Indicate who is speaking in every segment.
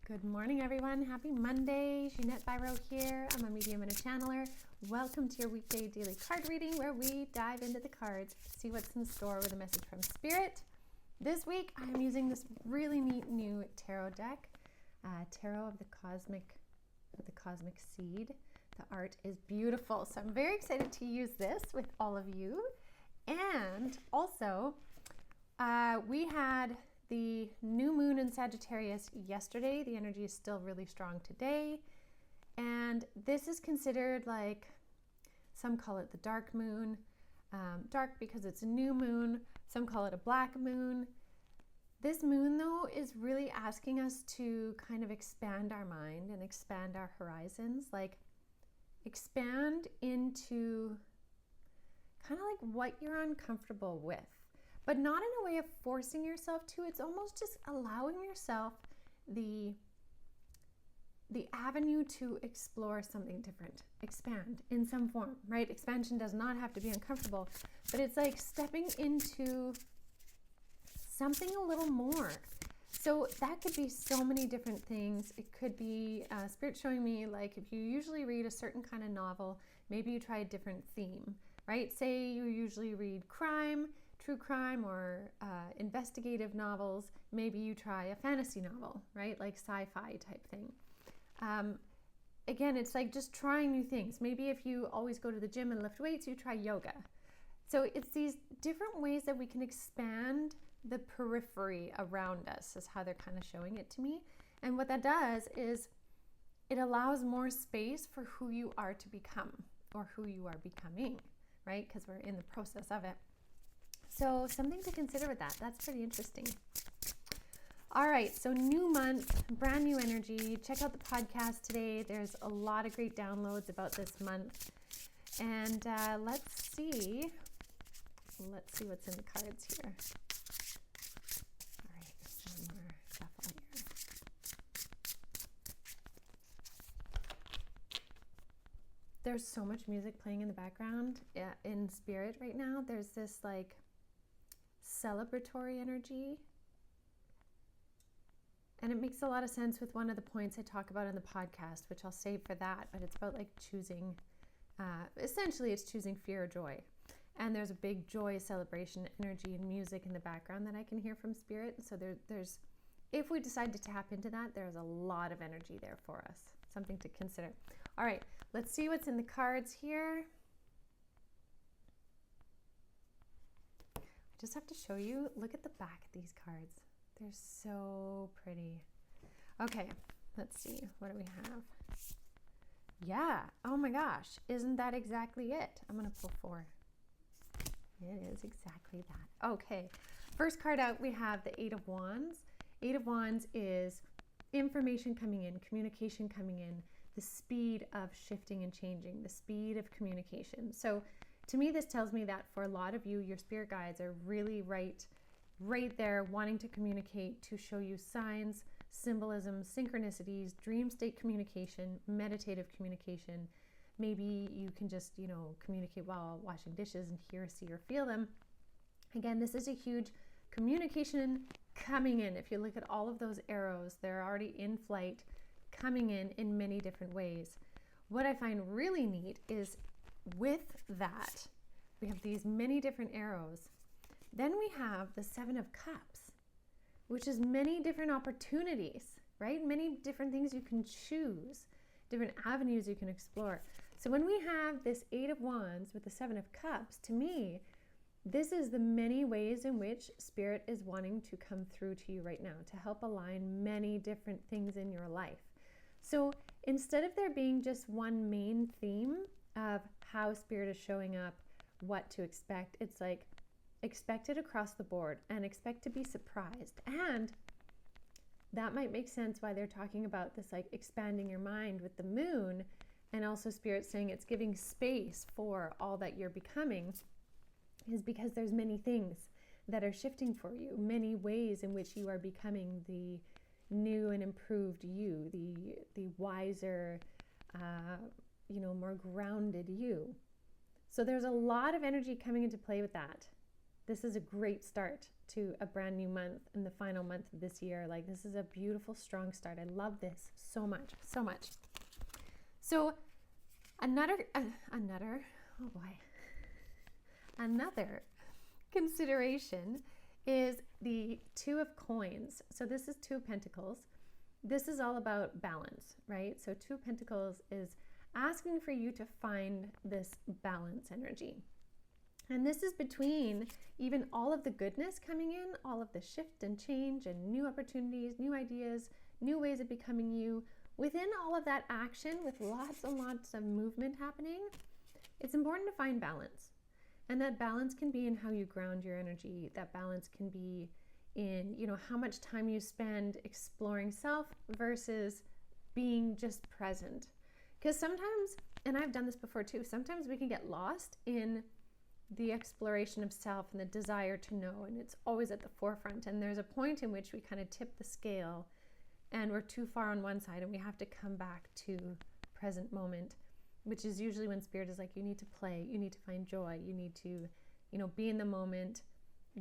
Speaker 1: Good morning, everyone. Happy Monday. Jeanette Biro here. I'm a medium and a channeler. Welcome to your weekday daily card reading where we dive into the cards, see what's in store with a message from Spirit. This week, I'm using this really neat new tarot deck, Tarot of the Cosmic Seed. The art is beautiful, so I'm very excited to use this with all of you. And also, we had the new moon in Sagittarius yesterday. The energy is still really strong today. And this is considered like, some call it the dark moon. Dark because it's a new moon. Some call it a black moon. This moon, though, is really asking us to kind of expand our mind and expand our horizons. Like, expand into kind of like what you're uncomfortable with. But not in a way of forcing yourself to. It's almost just allowing yourself the avenue to explore something different, expand in some form, right? Expansion does not have to be uncomfortable, but it's like stepping into something a little more. So that could be so many different things. It could be Spirit showing me, like, if you usually read a certain kind of novel, maybe you try a different theme, right? Say you usually read crime, true crime, or investigative novels. Maybe you try a fantasy novel, right? Like sci-fi type thing. Again, it's like just trying new things. Maybe if you always go to the gym and lift weights, you try yoga. So it's these different ways that we can expand the periphery around us, is how they're kind of showing it to me. And what that does is it allows more space for who you are to become, or who you are becoming, right? Because we're in the process of it. So something to consider with that. That's pretty interesting. All right, so new month, brand new energy. Check out the podcast today. There's a lot of great downloads about this month. And let's see what's in the cards here. All right, one more shuffle here. There's so much music playing in the background in Spirit right now. There's this like celebratory energy, and it makes a lot of sense with one of the points I talk about in the podcast, which I'll save for that. But it's about like choosing, essentially it's choosing fear or joy. And there's a big joy, celebration, energy, and music in the background that I can hear from Spirit. So there's, if we decide to tap into that, there's a lot of energy there for us. Something to consider. All right, let's see what's in the cards here. I just have to show you, look at the back of these cards. They're so pretty. Okay, let's see. What do we have? Yeah, oh my gosh, isn't that exactly it? I'm gonna pull 4. It is exactly that. Okay, first card out, we have the 8 of Wands. 8 of Wands is information coming in, communication coming in, the speed of shifting and changing, the speed of communication. So to me, this tells me that for a lot of you, your spirit guides are really right there, wanting to communicate, to show you signs, symbolism, synchronicities, dream state communication, meditative communication. Maybe you can just, communicate while washing dishes and hear, see, or feel them. Again, this is a huge communication coming in. If you look at all of those arrows, they're already in flight, coming in many different ways. What I find really neat is with that, we have these many different arrows. Then we have the 7 of Cups, which is many different opportunities, right? Many different things you can choose, different avenues you can explore. So when we have this 8 of Wands with the 7 of Cups, to me, this is the many ways in which Spirit is wanting to come through to you right now to help align many different things in your life. So instead of there being just one main theme of how Spirit is showing up, what to expect, it's like expect it across the board and expect to be surprised. And that might make sense why they're talking about this, like expanding your mind with the moon, and also Spirit saying it's giving space for all that you're becoming, is because there's many things that are shifting for you, many ways in which you are becoming the new and improved you, the wiser, more grounded you. So there's a lot of energy coming into play with that. This is a great start to a brand new month and the final month of this year. Like, this is a beautiful, strong start. I love this so much, so much. So another consideration is the Two of Coins. So this is Two of Pentacles. This is all about balance, right? So Two of Pentacles is asking for you to find this balance energy. And this is between even all of the goodness coming in, all of the shift and change and new opportunities, new ideas, new ways of becoming you. Within all of that action, with lots and lots of movement happening, it's important to find balance. And that balance can be in how you ground your energy. That balance can be in, how much time you spend exploring self versus being just present. Because sometimes, and I've done this before too, sometimes we can get lost in the exploration of self and the desire to know, and it's always at the forefront. And there's a point in which we kind of tip the scale and we're too far on one side and we have to come back to present moment, which is usually when Spirit is like, you need to play, you need to find joy, you need to, be in the moment,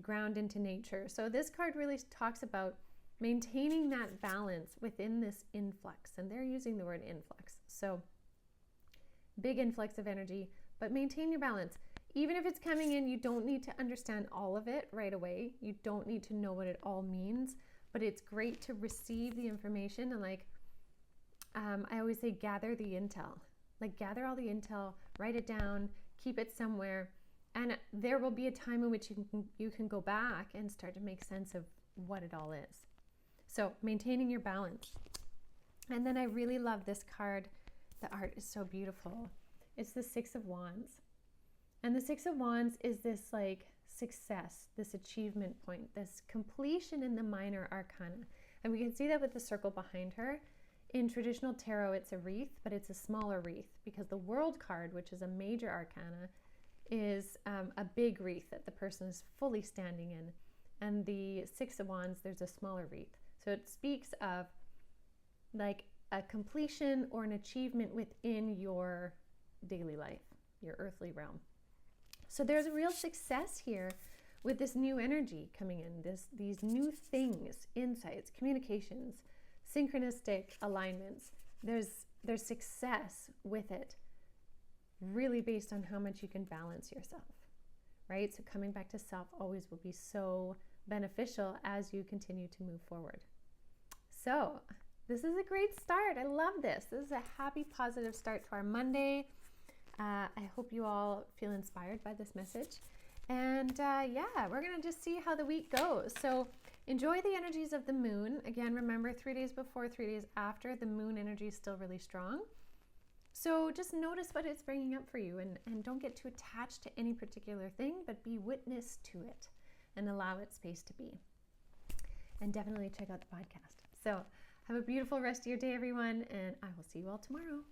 Speaker 1: ground into nature. So this card really talks about maintaining that balance within this influx, and they're using the word influx. So big influx of energy, but maintain your balance. Even if it's coming in, you don't need to understand all of it right away. You don't need to know what it all means, but it's great to receive the information. And I always say, gather the intel. Like, gather all the intel, write it down, keep it somewhere. And there will be a time in which you can go back and start to make sense of what it all is. So maintaining your balance. And then I really love this card. The art is so beautiful. It's the Six of Wands. And the Six of Wands is this success, this achievement point, this completion in the minor arcana. And we can see that with the circle behind her. In traditional tarot, it's a wreath, but it's a smaller wreath because the World card, which is a major arcana, is a big wreath that the person is fully standing in. And the Six of Wands, there's a smaller wreath. So it speaks of a completion or an achievement within your daily life, your earthly realm. So there's a real success here with this new energy coming in, these new things, insights, communications, synchronistic alignments. There's success with it, really based on how much you can balance yourself, right? So coming back to self always will be so beneficial as you continue to move forward. So this is a great start. I love this. This is a happy, positive start to our Monday. I hope you all feel inspired by this message. And we're going to just see how the week goes. So enjoy the energies of the moon. Again, remember 3 days before, 3 days after, the moon energy is still really strong. So just notice what it's bringing up for you and don't get too attached to any particular thing, but be witness to it and allow it space to be. And definitely check out the podcast. So have a beautiful rest of your day, everyone, and I will see you all tomorrow.